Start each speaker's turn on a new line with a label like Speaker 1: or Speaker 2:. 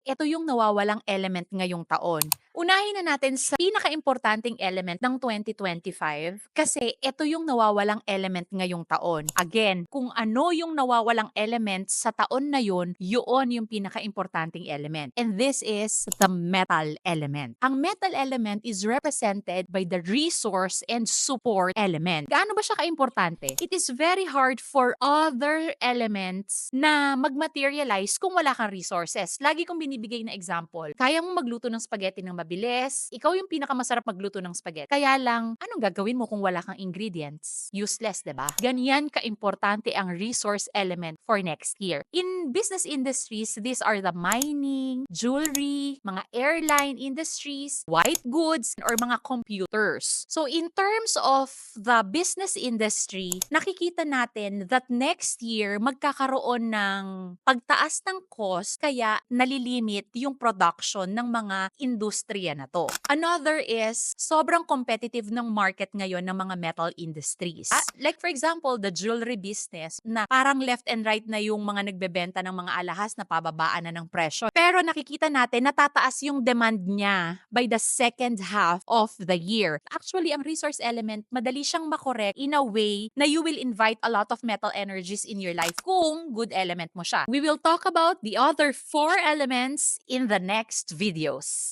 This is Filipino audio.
Speaker 1: Ito yung nawawalang element ngayong taon. Unahin na natin sa pinakaimportanteng element ng 2025 kasi ito yung nawawalang element ngayong taon. Again, kung ano yung nawawalang element sa taon na yun yung pinakaimportanteng element. And this is the metal element. Ang metal element is represented by the resource and support element. Gaano ba siya kaimportante? It is very hard for other elements na mag-materialize kung wala kang resources. Lagi kong binibigay na example. Kaya mong magluto ng spaghetti ng mabilis. Ikaw yung pinakamasarap magluto ng spaghetti. Kaya lang, anong gagawin mo kung wala kang ingredients? Useless, 'di ba? Ganyan kaimportante ang resource element for next year. In business industries, these are the mining, jewelry, mga airline industries, white goods, or mga computers. So in terms of the business industry, nakikita natin that next year magkakaroon ng pagtaas ng cost kaya nalilimit yung production ng mga industriya na to. Another is sobrang competitive ng market ngayon ng mga metal industries. Like for example, the jewelry business na parang left and right na yung mga nagbebenta ng mga alahas na pababaan na ng presyo. Pero nakikita natin natataas yung demand niya by the second half of the year. Actually, ang resource element, madali siyang makorek in a way na you will invite a lot of metal energies in your life kung good element mo siya. We will talk about the other four elements in the next videos.